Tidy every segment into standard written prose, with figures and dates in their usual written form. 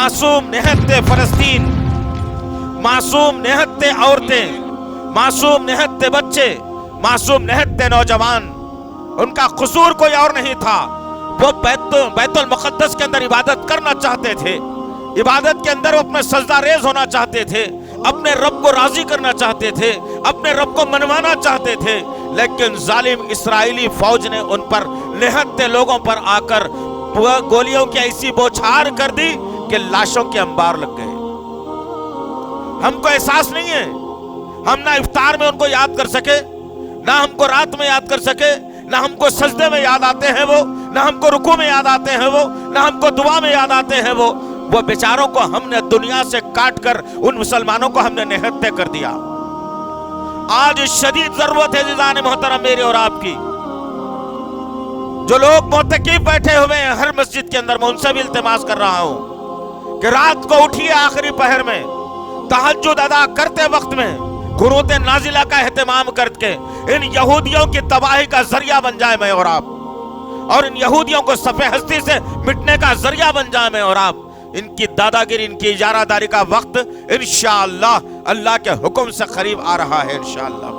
मासूम निहत्ते फलस्तीन, मासूम निहत्ते औरतें, मासूम निहत्ते बच्चे, मासूम निहत्ते नौजवान, उनका कसूर कोई और नहीं था। वो बैतुल मुक़द्दस के अंदर इबादत करना चाहते थे, इबादत के अंदर वो अपने सजदा रेज होना चाहते थे, अपने रब को राजी करना चाहते थे, अपने रब को मनवाना चाहते थे। लेकिन जालिम इसराइली फौज ने उन पर निहत्ते लोगों पर आकर गोलियों की ऐसी बौछार कर दी कि लाशों के अंबार लग गए। हमको एहसास नहीं है, हम ना इफ्तार में उनको याद कर सके, ना हमको रात में याद कर सके, ना हमको सजदे में याद आते हैं वो, ना हमको रुकू में याद आते हैं वो, ना हमको दुआ में याद आते हैं वो बेचारों को हमने दुनिया से काट कर उन मुसलमानों को हमने निहत्ते कर दिया। आज शदीद जरूरत है जिज़ान मोहतरम मेरे और आपकी, जो लोग मोतकीफ बैठे हुए हैं हर मस्जिद के अंदर, मैं उनसे भी इल्तिमास कर रहा हूं कि रात को उठिए आखिरी पहर में, तहज्जुद अदा करते वक्त में कुनूत नाजिला का एहतमाम करके इन यहूदियों की तबाही का जरिया बन जाए मैं और आप, और इन यहूदियों को सफ़े हस्ती से मिटने का जरिया बन जाए मैं और आप। इनकी दादागिरी, इनकी इजारादारी का वक्त इंशाअल्लाह अल्लाह के हुक्म से करीब आ रहा है इंशाअल्लाह।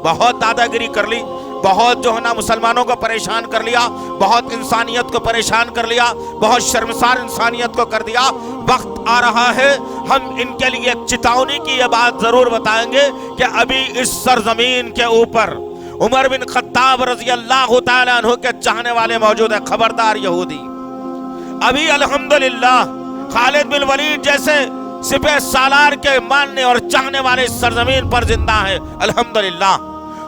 बहुत दादागिरी कर ली, बहुत जो है ना मुसलमानों को परेशान कर लिया, बहुत इंसानियत को परेशान कर लिया, बहुत शर्मसार इंसानियत को कर दिया। वक्त आ रहा है हम इनके लिए एक चेतावनी की ये बात जरूर बताएंगे कि अभी इस सरजमीन के ऊपर उमर बिन खत्ताब रज़ी अल्लाह तआला अन्हु के चाहने वाले मौजूद है। खबरदार यहूदी, अभी अल्हम्दुलिल्लाह खालिद बिन वलीद जैसे सिपह सालार के मानने और चाहने वाले इस सरजमीन पर जिंदा है अल्हम्दुलिल्लाह।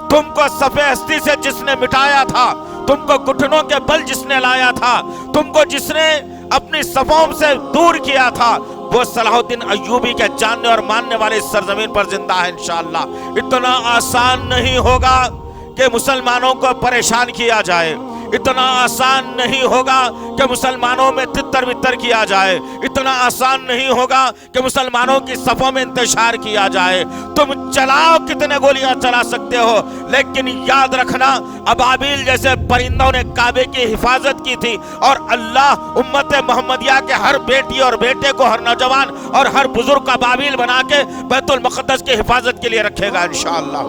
तुमको सफ़े हस्ती से जिसने मिटाया था, तुमको घुटनों के बल जिसने लाया था, तुमको जिसने अपनी सफों से दूर किया था, वो सलाहुद्दीन अय्यूबी के जानने और मानने वाले इस सरजमीन पर जिंदा है इंशाअल्लाह। इतना आसान नहीं होगा कि मुसलमानों को परेशान किया जाए, इतना आसान नहीं होगा कि मुसलमानों में तितर बितर किया जाए, इतना आसान नहीं होगा कि मुसलमानों की सफ़ों में इंतशार किया जाए। तुम चलाओ, कितने गोलियां चला सकते हो, लेकिन याद रखना अबाबिल जैसे परिंदों ने काबे की हिफाजत की थी, और अल्लाह उम्मत मोहम्मदिया के हर बेटी और बेटे को, हर नौजवान और हर बुजुर्ग का बाबिल बना के बैतुल मुक़द्दस की हिफाजत के लिए रखेगा इंशाअल्लाह।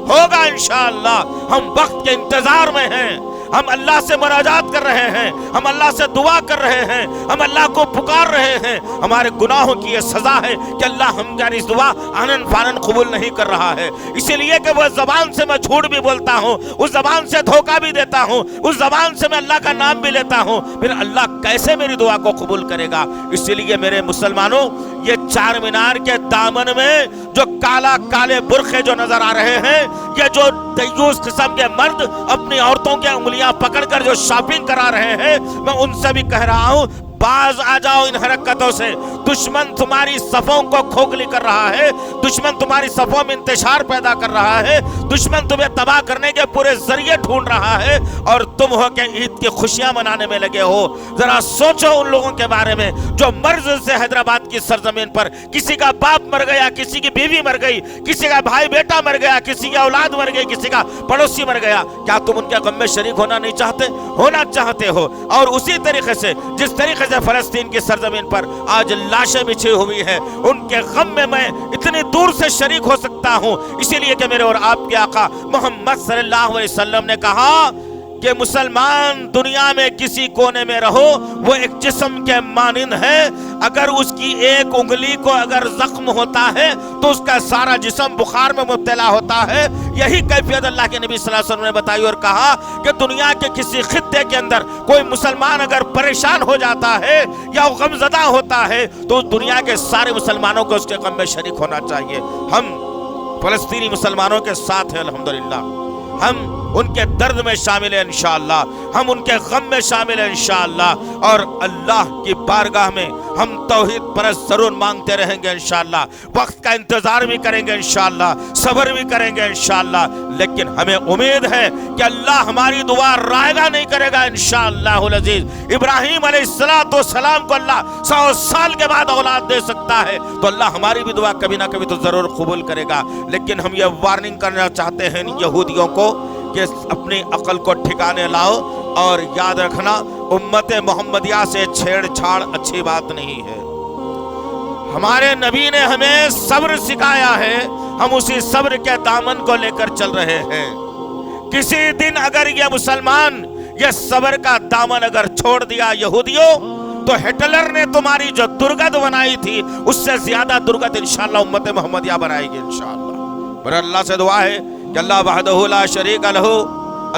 होगा इंशाअल्लाह। हम वक्त के इंतजार में हैं, हम अल्लाह से मुनाजात कर रहे हैं, हम अल्लाह से दुआ कर रहे हैं, हम अल्लाह को पुकार रहे हैं। हमारे गुनाहों की ये सजा है कि अल्लाह हमारी इस दुआ आनन फानन कबूल नहीं कर रहा है, इसीलिए कि वह जबान से मैं झूठ भी बोलता हूँ, उस जबान से धोखा भी देता हूँ, उस जबान से मैं अल्लाह का नाम भी लेता हूँ, फिर अल्लाह कैसे मेरी दुआ को कबूल करेगा। इसीलिए मेरे मुसलमानों, ये चार मीनार के दामन में जो काला काले बुरखे जो नजर आ रहे हैं, ये जो दयूस किस्म के मर्द अपनी औरतों की उंगलियां पकड़कर जो शॉपिंग करा रहे हैं, मैं उनसे भी कह रहा हूं, बाज आ जाओ इन हरकतों से। दुश्मन तुम्हारी सफों को खोखली कर रहा है, दुश्मन तुम्हारी सफों में इंतशार पैदा कर रहा है, दुश्मन तुम्हें तबाह करने के पूरे जरिए ढूंढ रहा है, और तुम हो के ईद की खुशियां मनाने में लगे हो। जरा सोचो उन लोगों के बारे में जो मर्ज से हैदराबाद की सरजमीन पर किसी का बाप मर गया, किसी की बीवी मर गई, किसी का भाई बेटा मर गया, किसी की औलाद मर गई, किसी का पड़ोसी मर गया। क्या तुम उनके गम में शरीक होना नहीं चाहते? होना चाहते हो। और उसी तरीके से जिस तरीके से फलस्तीन की सरजमीन पर आज लाशें बिछी हुई है, उनके गम में मैं इतनी दूर से शरीक हो सकता हूं। इसीलिए कि मेरे और आपके आका मोहम्मद सल्लल्लाहु अलैहि वसल्लम ने कहा कि मुसलमान दुनिया में किसी कोने में रहो, वो एक जिस्म के मानिंद है। अगर उसकी एक उंगली को अगर जख्म होता है तो उसका सारा जिस्म बुखार में मुब्तला होता है। यही कैफियत अल्लाह के नबी सल्लल्लाहु अलैहि वसल्लम ने बताई और कहा कि दुनिया के किसी खित्ते के अंदर कोई मुसलमान अगर परेशान हो जाता है या वो गमज़दा होता है तो दुनिया के सारे मुसलमानों को उसके गम में शरीक होना चाहिए। हम फलस्तीनी मुसलमानों के साथ हैं अल्हम्दुलिल्लाह, हम उनके दर्द में शामिल हैं इंशाअल्लाह, हम उनके गम में शामिल हैं इंशाअल्लाह, और अल्लाह की बारगाह में हम तौहीद परस्त जरूर मांगते रहेंगे इंशाअल्लाह। वक्त का इंतजार भी करेंगे इंशाअल्लाह, सब्र भी करेंगे इंशाअल्लाह, लेकिन हमें उम्मीद है कि अल्लाह हमारी दुआ रायगा नहीं करेगा इंशाअल्लाहुल अज़ीज़। इब्राहीम अलैहिस्सलाम को अल्लाह 100 साल के बाद औलाद दे सकता है, तो अल्लाह हमारी भी दुआ कभी ना कभी तो जरूर कबूल करेगा। लेकिन हम ये वार्निंग करना चाहते हैं इन यहूदियों को कि अपनी अकल को ठिकाने लाओ। اور یاد رکھنا امت محمدیہ سے چھیڑ چھاڑ اچھی بات نہیں ہے۔ ہمارے نبی نے ہمیں صبر سکھایا ہے، ہم اسی صبر کے دامن کو لے کر چل رہے ہیں۔ کسی دن اگر یہ مسلمان یہ صبر کا دامن اگر چھوڑ دیا یہودیوں، تو ہٹلر نے تمہاری جو درگت بنائی تھی اس سے زیادہ درگت انشاءاللہ امت محمدیہ بنائے گی انشاءاللہ۔ میرا اللہ سے دعا ہے کہ اللہ وحدہ لا شریک لہ،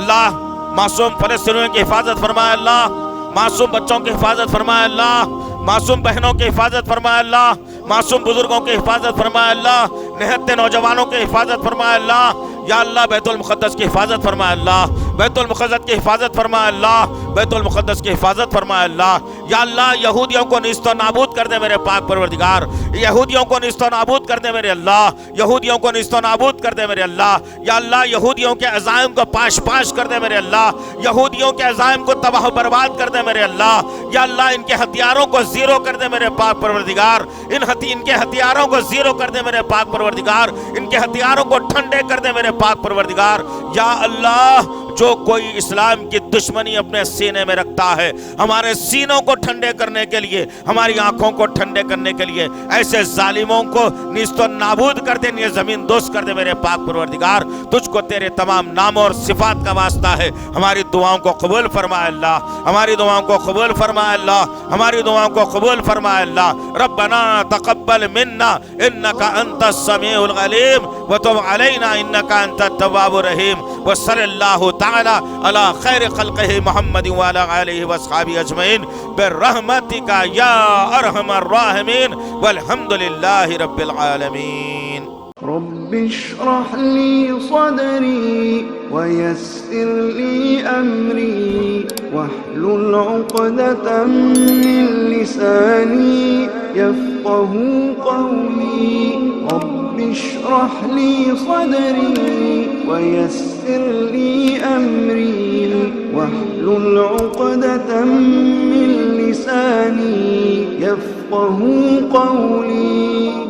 اللہ معصوم فلسطینیوں کی حفاظت فرمائے، اللہ معصوم بچوں کی حفاظت فرمائے، اللہ معصوم بہنوں کی حفاظت فرمائے، اللہ معصوم بزرگوں کی حفاظت فرمائے، اللہ نہتے نوجوانوں کی حفاظت فرمائے، اللہ یا اللہ بیت المقدس کی حفاظت فرمائے، اللہ بیت المقدس کی حفاظت فرمائے، اللہ بیت المقدس کی حفاظت فرمائے، اللہ یا اللہ یہودیوں کو نیست و نابود کر دے میرے پاک پروردگار، یہودیوں کو نیست و نابود کر دے میرے اللہ، یہودیوں کو نیست و نابود کر دے میرے اللہ، یا اللہ یہودیوں کے عزائم کو پاش پاش کر دے میرے اللہ، یہودیوں کے عزائم کو تباہ و برباد کر دے میرے اللہ، یا اللہ ان کے ہتھیاروں کو زیرو کر دے میرے پاک پروردگار، ان کے ہتھیاروں کو زیرو کر دے میرے پاک پروردگار، ان کے ہتھیاروں کو ٹھنڈے کر دے میرے پاک پروردگار، یا اللہ جو کوئی اسلام کی دشمنی اپنے سینے میں رکھتا ہے، ہمارے سینوں کو ٹھنڈے کرنے کے لیے، ہماری آنکھوں کو ٹھنڈے کرنے کے لیے ایسے ظالموں کو نیست و نابود کر دے، یہ زمین دوست کر دے میرے پاک پروردگار۔ تجھ کو تیرے تمام ناموں اور صفات کا واسطہ ہے، ہماری دعاؤں کو قبول فرمائے اللہ، ہماری دعاؤں کو قبول فرمائے اللہ، ہماری دعاؤں کو قبول فرمائے اللہ۔ ربنا تقبل منا انک انت السمیع العلیم وتب علینا انک انت التواب الرحیم، وصلی اللہ تعالی علی خیر خلقہ محمد وعلی آلہ واصحابہ اجمعین برحمتک یا ارحم الراحمین والحمد للہ رب العالمین۔ رب اشرح لي صدري ويسر لي أمري واحلل عقدة من لساني يفقه قولي رب اشرح لي صدري ويسر لي أمري واحلل عقدة من لساني يفقه قولي